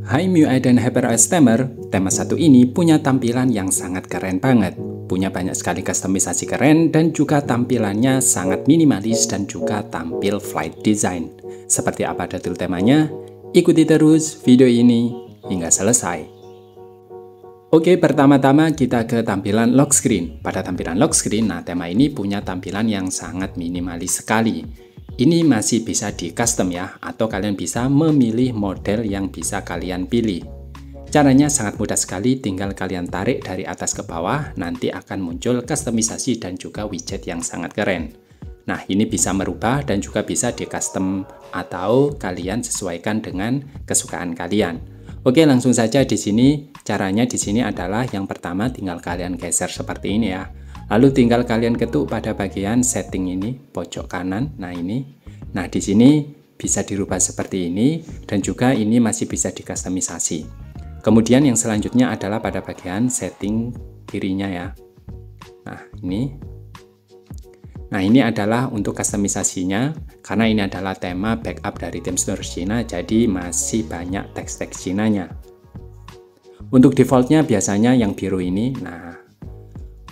Hai MIUI dan HyperOS Tamer, tema satu ini punya tampilan yang sangat keren banget. Punya banyak sekali kustomisasi keren dan juga tampilannya sangat minimalis dan juga tampil flight design. Seperti apa detail temanya? Ikuti terus video ini hingga selesai. Oke, pertama-tama kita ke tampilan lock screen. Pada tampilan lock screen, tema ini punya tampilan yang sangat minimalis sekali. Ini masih bisa di custom ya, atau kalian bisa memilih model yang bisa kalian pilih. Caranya sangat mudah sekali, tinggal kalian tarik dari atas ke bawah, nanti akan muncul kustomisasi dan juga widget yang sangat keren. Nah, ini bisa merubah dan juga bisa di custom atau kalian sesuaikan dengan kesukaan kalian. Oke, langsung saja di sini. Caranya di sini adalah yang pertama tinggal kalian geser seperti ini ya. Lalu tinggal kalian ketuk pada bagian setting ini, pojok kanan. Nah, ini. Nah, di sini bisa dirubah seperti ini dan juga ini masih bisa dikustomisasi. Kemudian yang selanjutnya adalah pada bagian setting kirinya ya. Nah, ini. Nah, ini adalah untuk kustomisasinya karena ini adalah tema backup dari TeamStore Cina, jadi masih banyak teks-teks Cinanya. Untuk defaultnya biasanya yang biru ini. Nah,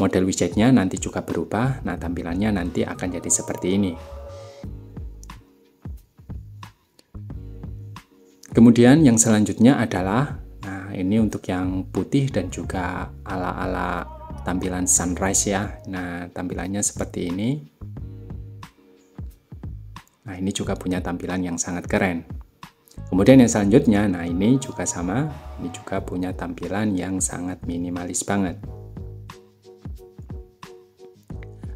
model widgetnya nanti juga berubah. Nah, tampilannya nanti akan jadi seperti ini. Kemudian yang selanjutnya adalah, nah ini untuk yang putih dan juga ala-ala tampilan sunrise ya. Nah, tampilannya seperti ini. Nah, ini juga punya tampilan yang sangat keren. Kemudian yang selanjutnya, nah ini juga sama. Ini juga punya tampilan yang sangat minimalis banget.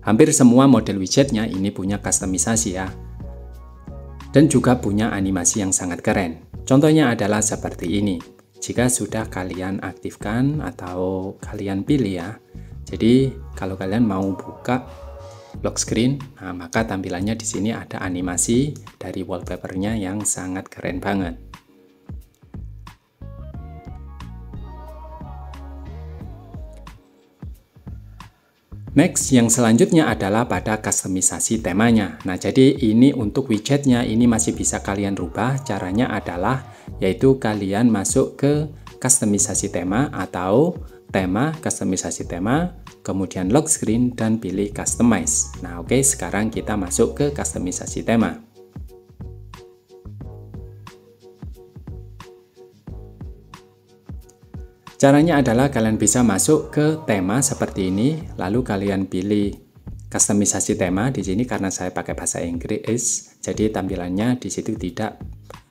Hampir semua model widgetnya ini punya kustomisasi ya. Dan juga punya animasi yang sangat keren. Contohnya adalah seperti ini. Jika sudah kalian aktifkan atau kalian pilih ya. Jadi kalau kalian mau buka lock screen, nah maka tampilannya di sini ada animasi dari wallpapernya yang sangat keren banget. Next, yang selanjutnya adalah pada kustomisasi temanya. Nah, jadi ini untuk widgetnya ini masih bisa kalian rubah. Caranya adalah yaitu kalian masuk ke kustomisasi tema atau tema, kustomisasi tema, kemudian lock screen dan pilih customize. Nah, oke, sekarang kita masuk ke kustomisasi tema. Caranya adalah kalian bisa masuk ke tema seperti ini, lalu kalian pilih kustomisasi tema di sini karena saya pakai bahasa Inggris, jadi tampilannya di situ tidak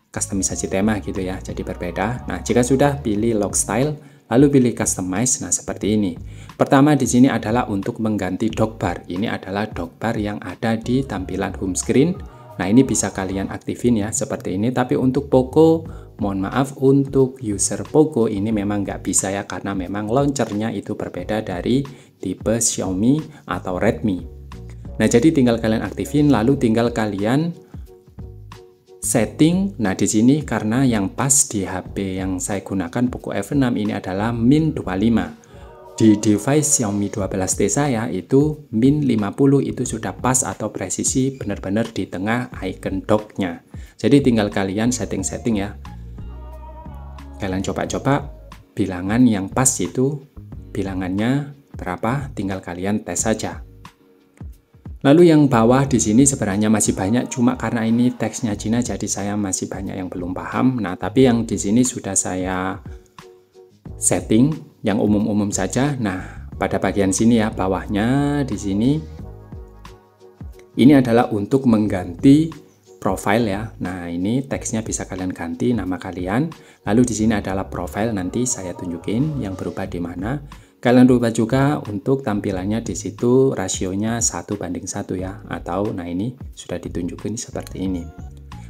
kustomisasi tema gitu ya, jadi berbeda. Nah, jika sudah pilih lock style, lalu pilih customize, nah seperti ini. Pertama di sini adalah untuk mengganti dockbar. Ini adalah dockbar yang ada di tampilan home screen. Nah, ini bisa kalian aktifin ya seperti ini, tapi untuk Poco mohon maaf, untuk user Poco ini memang nggak bisa ya, karena memang launchernya itu berbeda dari tipe Xiaomi atau Redmi. Nah, jadi tinggal kalian aktifin, lalu tinggal kalian setting. Nah, di sini karena yang pas di HP yang saya gunakan Poco F6 ini adalah min 25. Di device Xiaomi 12T saya itu min 50 itu sudah pas atau presisi benar-benar di tengah icon docknya. Jadi tinggal kalian setting-setting ya. Kalian coba-coba bilangan yang pas itu, bilangannya berapa, tinggal kalian tes saja. Lalu yang bawah di sini sebenarnya masih banyak, cuma karena ini teksnya Cina jadi saya masih banyak yang belum paham. Nah, tapi yang di sini sudah saya setting yang umum-umum saja. Nah, pada bagian sini ya, bawahnya di sini ini adalah untuk mengganti profile ya. Nah, ini teksnya bisa kalian ganti nama kalian. Lalu di sini adalah profile, nanti saya tunjukin yang berubah di mana. Kalian rubah juga untuk tampilannya di situ rasionya 1:1 ya, atau nah ini sudah ditunjukin seperti ini.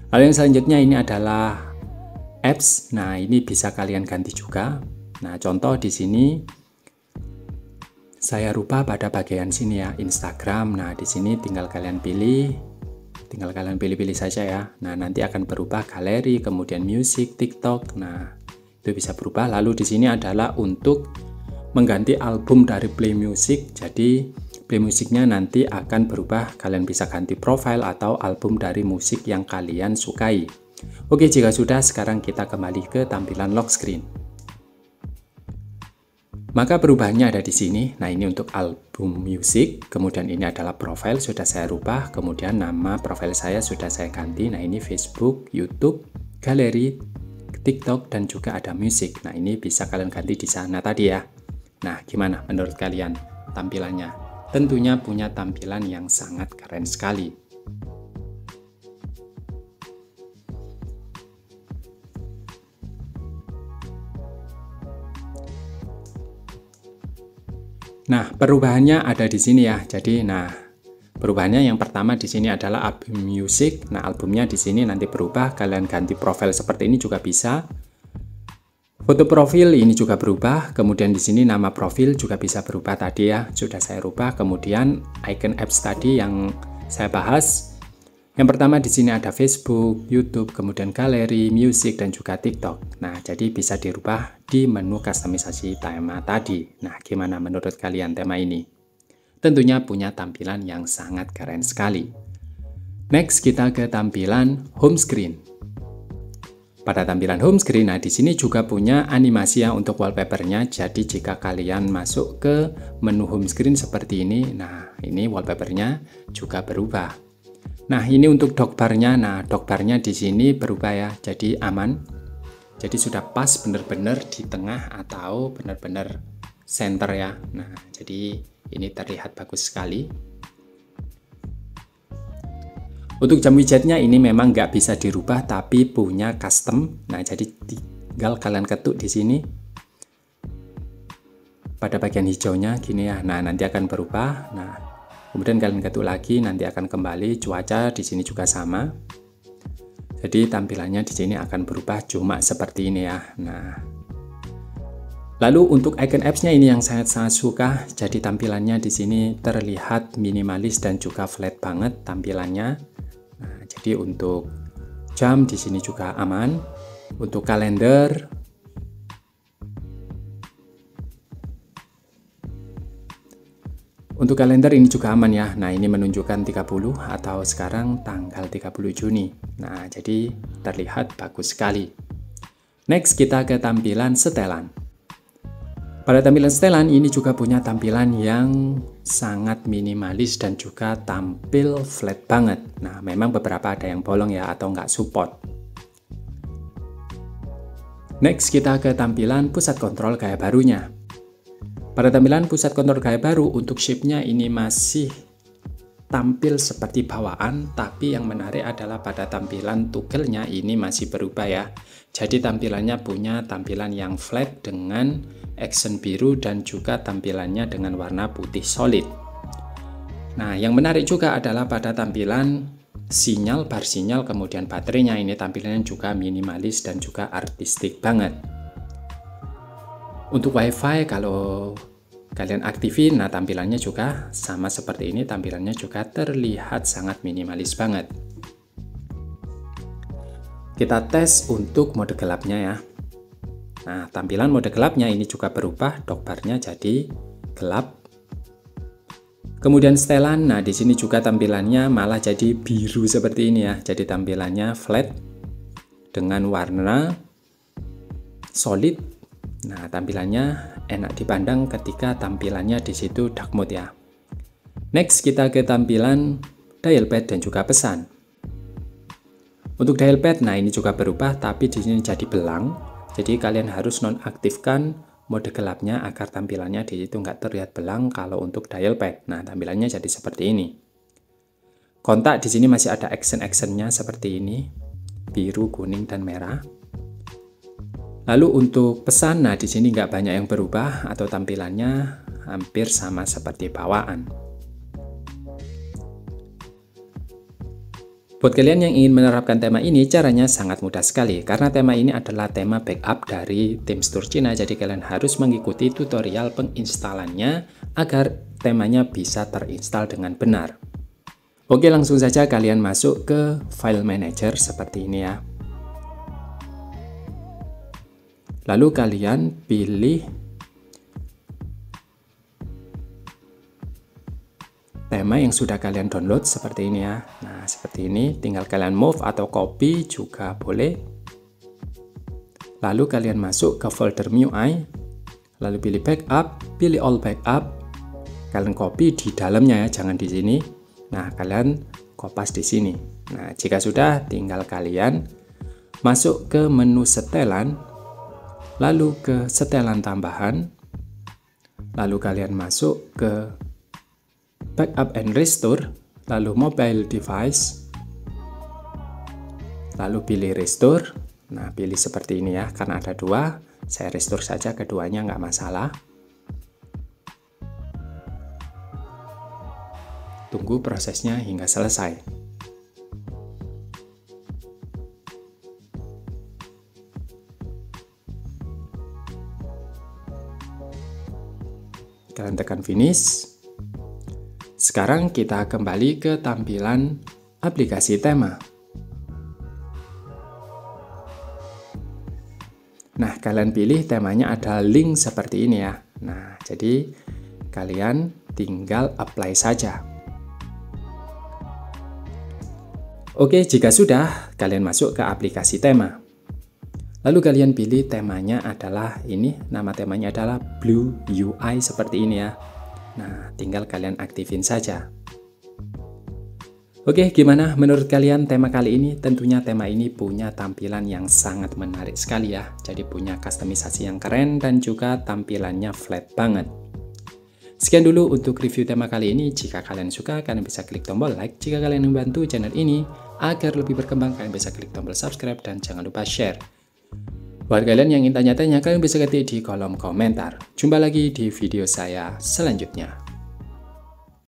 Lalu yang selanjutnya ini adalah apps. Nah, ini bisa kalian ganti juga. Nah, contoh di sini saya rubah pada bagian sini ya, Instagram. Nah, di sini tinggal kalian pilih-pilih saja ya. Nah, nanti akan berubah galeri, kemudian music, TikTok. Nah, itu bisa berubah. Lalu di sini adalah untuk mengganti album dari Play Music. Jadi Play Musicnya nanti akan berubah. Kalian bisa ganti profile atau album dari musik yang kalian sukai. Oke, jika sudah, sekarang kita kembali ke tampilan lock screen. Maka perubahannya ada di sini. Nah, ini untuk album music, kemudian ini adalah profile sudah saya rubah, kemudian nama profile saya sudah saya ganti. Nah, ini Facebook, YouTube, galeri, TikTok, dan juga ada musik. Nah, ini bisa kalian ganti di sana tadi ya. Nah, gimana menurut kalian tampilannya? Tentunya punya tampilan yang sangat keren sekali. Nah, perubahannya ada di sini ya. Jadi, perubahannya yang pertama di sini adalah album music. Nah, albumnya di sini nanti berubah. Kalian ganti profil seperti ini juga bisa. Foto profil ini juga berubah. Kemudian di sini nama profil juga bisa berubah tadi ya. Sudah saya rubah. Kemudian icon apps tadi yang saya bahas. Yang pertama di sini ada Facebook, YouTube, kemudian galeri, music, dan juga TikTok. Nah, jadi bisa dirubah di menu kustomisasi tema tadi. Nah, gimana menurut kalian tema ini? Tentunya punya tampilan yang sangat keren sekali. Next, kita ke tampilan home screen. Pada tampilan home screen, nah di sini juga punya animasi ya untuk wallpapernya. Jadi jika kalian masuk ke menu home screen seperti ini, nah ini wallpapernya juga berubah. Nah, ini untuk dockbarnya. Nah, dockbarnya di sini berubah ya, jadi aman. Jadi sudah pas benar-benar di tengah atau benar-benar center ya. Nah, jadi ini terlihat bagus sekali. Untuk jam widgetnya ini memang nggak bisa dirubah, tapi punya custom. Nah, jadi tinggal kalian ketuk di sini. Pada bagian hijaunya gini ya. Nah, nanti akan berubah. Nah, kemudian kalian ketuk lagi, nanti akan kembali. Cuaca di sini juga sama. Jadi tampilannya di sini akan berubah cuma seperti ini ya. Nah, lalu untuk icon apps-nya ini yang sangat suka. Jadi tampilannya di sini terlihat minimalis dan juga flat banget tampilannya. Nah, jadi untuk jam di sini juga aman. Untuk kalender, ini juga aman ya. Nah, ini menunjukkan 30 atau sekarang tanggal 30 Juni. Nah, jadi terlihat bagus sekali. Next, kita ke tampilan setelan. Pada tampilan setelan ini juga punya tampilan yang sangat minimalis dan juga tampil flat banget. Nah, memang beberapa ada yang bolong ya atau nggak support. Next, kita ke tampilan pusat kontrol gaya barunya. Pada tampilan pusat kontrol gaya baru, untuk shape-nya ini masih tampil seperti bawaan, tapi yang menarik adalah pada tampilan toggle-nya ini masih berubah ya. Jadi tampilannya punya tampilan yang flat dengan accent biru dan juga tampilannya dengan warna putih solid. Nah, yang menarik juga adalah pada tampilan sinyal, bar sinyal, kemudian baterainya ini tampilannya juga minimalis dan juga artistik banget. Untuk WiFi kalau kalian aktifin, nah tampilannya juga sama seperti ini, tampilannya juga terlihat sangat minimalis banget. Kita tes untuk mode gelapnya ya. Nah, tampilan mode gelapnya ini juga berubah, dockbarnya jadi gelap. Kemudian setelan, nah di sini juga tampilannya malah jadi biru seperti ini ya. Jadi tampilannya flat dengan warna solid. Nah, tampilannya enak dipandang ketika tampilannya di situ dark mode ya. Next, kita ke tampilan dial pad dan juga pesan. Untuk dial pad, nah ini juga berubah, tapi di sini jadi belang. Jadi kalian harus nonaktifkan mode gelapnya agar tampilannya di situ nggak terlihat belang kalau untuk dial pad. Nah, tampilannya jadi seperti ini. Kontak di sini masih ada accent-accentnya seperti ini, biru, kuning, dan merah. Lalu untuk pesan, nah di sini nggak banyak yang berubah atau tampilannya hampir sama seperti bawaan. Buat kalian yang ingin menerapkan tema ini, caranya sangat mudah sekali. Karena tema ini adalah tema backup dari TeamStore Cina, jadi kalian harus mengikuti tutorial penginstalannya agar temanya bisa terinstall dengan benar. Oke, langsung saja kalian masuk ke File Manager seperti ini ya. Lalu kalian pilih tema tema yang sudah kalian download seperti ini ya. Nah, seperti ini, tinggal kalian move atau copy juga boleh. Lalu kalian masuk ke folder MIUI, lalu pilih backup, pilih all backup. Kalian copy di dalamnya ya, jangan di sini. Nah, kalian kopas di sini. Nah, jika sudah, tinggal kalian masuk ke menu setelan, lalu ke setelan tambahan, lalu kalian masuk ke backup and restore, lalu mobile device, lalu pilih restore. Nah, pilih seperti ini ya, karena ada dua, saya restore saja keduanya, nggak masalah. Tunggu prosesnya hingga selesai. Kalian tekan finish. Sekarang kita kembali ke tampilan aplikasi tema. Nah, kalian pilih temanya ada link seperti ini ya. Nah, jadi kalian tinggal apply saja. Oke, jika sudah, kalian masuk ke aplikasi tema. Lalu kalian pilih temanya adalah ini, nama temanya adalah Blue UI seperti ini ya. Nah, tinggal kalian aktifin saja. Oke, gimana menurut kalian tema kali ini? Tentunya tema ini punya tampilan yang sangat menarik sekali ya. Jadi punya kustomisasi yang keren dan juga tampilannya flat banget. Sekian dulu untuk review tema kali ini. Jika kalian suka, kalian bisa klik tombol like. Jika kalian membantu channel ini agar lebih berkembang, kalian bisa klik tombol subscribe dan jangan lupa share. Buat kalian yang ingin tanya-tanya, kalian bisa ketik di kolom komentar. Jumpa lagi di video saya selanjutnya.